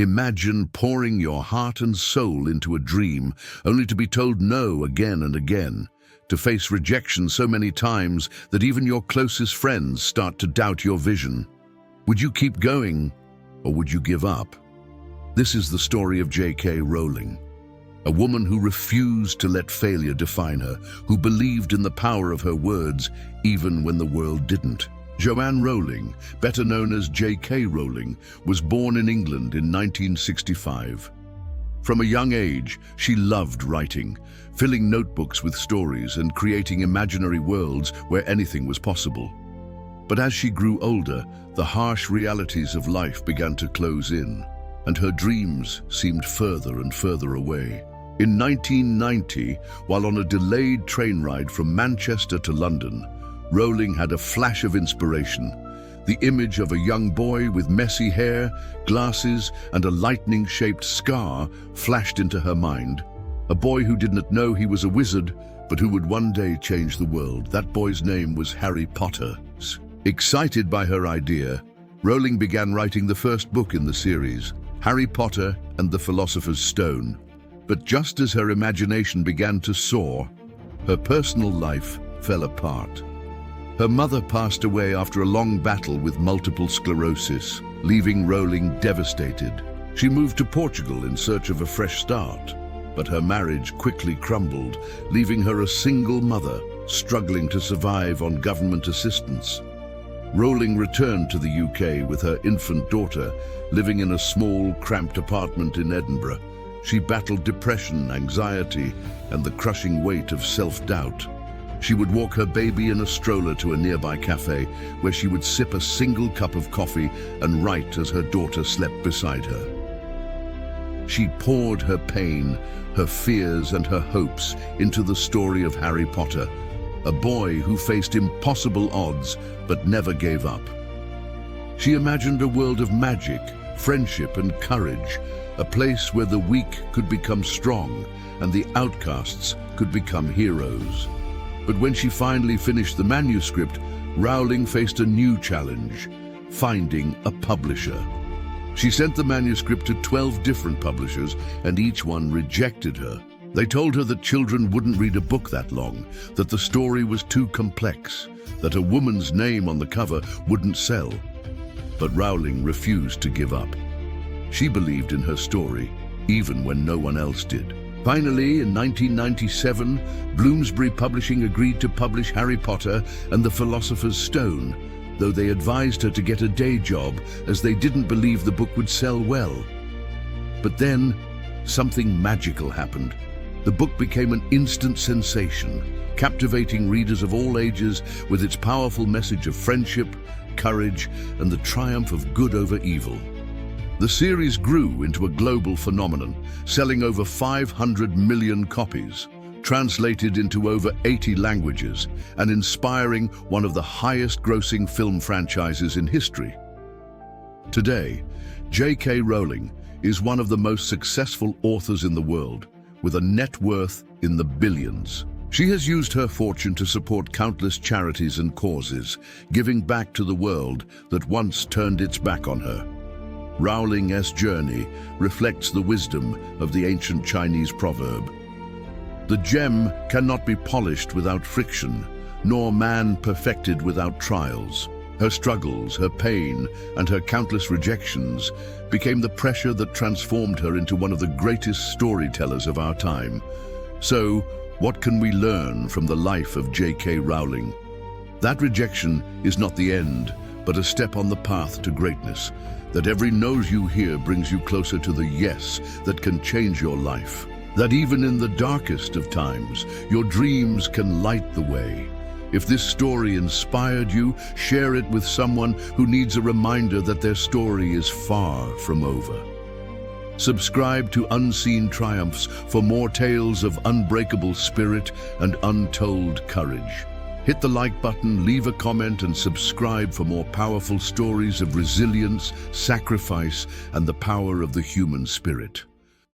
Imagine pouring your heart and soul into a dream, only to be told no again and again, to face rejection so many times that even your closest friends start to doubt your vision. Would you keep going, or would you give up? This is the story of J.K. Rowling, a woman who refused to let failure define her, who believed in the power of her words even when the world didn't. Joanne Rowling, better known as J.K. Rowling, was born in England in 1965. From a young age, she loved writing, filling notebooks with stories and creating imaginary worlds where anything was possible. But as she grew older, the harsh realities of life began to close in, and her dreams seemed further and further away. In 1990, while on a delayed train ride from Manchester to London, Rowling had a flash of inspiration. The image of a young boy with messy hair, glasses, and a lightning-shaped scar flashed into her mind. A boy who didn't know he was a wizard, but who would one day change the world. That boy's name was Harry Potter. Excited by her idea, Rowling began writing the first book in the series, Harry Potter and the Philosopher's Stone. But just as her imagination began to soar, her personal life fell apart. Her mother passed away after a long battle with multiple sclerosis, leaving Rowling devastated. She moved to Portugal in search of a fresh start, but her marriage quickly crumbled, leaving her a single mother, struggling to survive on government assistance. Rowling returned to the UK with her infant daughter, living in a small, cramped apartment in Edinburgh. She battled depression, anxiety, and the crushing weight of self-doubt. She would walk her baby in a stroller to a nearby cafe, where she would sip a single cup of coffee and write as her daughter slept beside her. She poured her pain, her fears, and her hopes into the story of Harry Potter, a boy who faced impossible odds but never gave up. She imagined a world of magic, friendship, and courage, a place where the weak could become strong and the outcasts could become heroes. But when she finally finished the manuscript, Rowling faced a new challenge: finding a publisher. She sent the manuscript to 12 different publishers, and each one rejected her. They told her that children wouldn't read a book that long, that the story was too complex, that a woman's name on the cover wouldn't sell. But Rowling refused to give up. She believed in her story, even when no one else did. Finally, in 1997, Bloomsbury Publishing agreed to publish Harry Potter and the Philosopher's Stone, though they advised her to get a day job as they didn't believe the book would sell well. But then, something magical happened. The book became an instant sensation, captivating readers of all ages with its powerful message of friendship, courage, and the triumph of good over evil. The series grew into a global phenomenon, selling over 500 million copies, translated into over 80 languages, and inspiring one of the highest-grossing film franchises in history. Today, J.K. Rowling is one of the most successful authors in the world, with a net worth in the billions. She has used her fortune to support countless charities and causes, giving back to the world that once turned its back on her. Rowling's journey reflects the wisdom of the ancient Chinese proverb: "The gem cannot be polished without friction, nor man perfected without trials." Her struggles, her pain, and her countless rejections became the pressure that transformed her into one of the greatest storytellers of our time. So, what can we learn from the life of J.K. Rowling? That rejection is not the end, but a step on the path to greatness. That every no you hear brings you closer to the yes that can change your life. That even in the darkest of times, your dreams can light the way. If this story inspired you, share it with someone who needs a reminder that their story is far from over. Subscribe to Unseen Triumphs for more tales of unbreakable spirit and untold courage. Hit the like button, leave a comment, and subscribe for more powerful stories of resilience, sacrifice, and the power of the human spirit.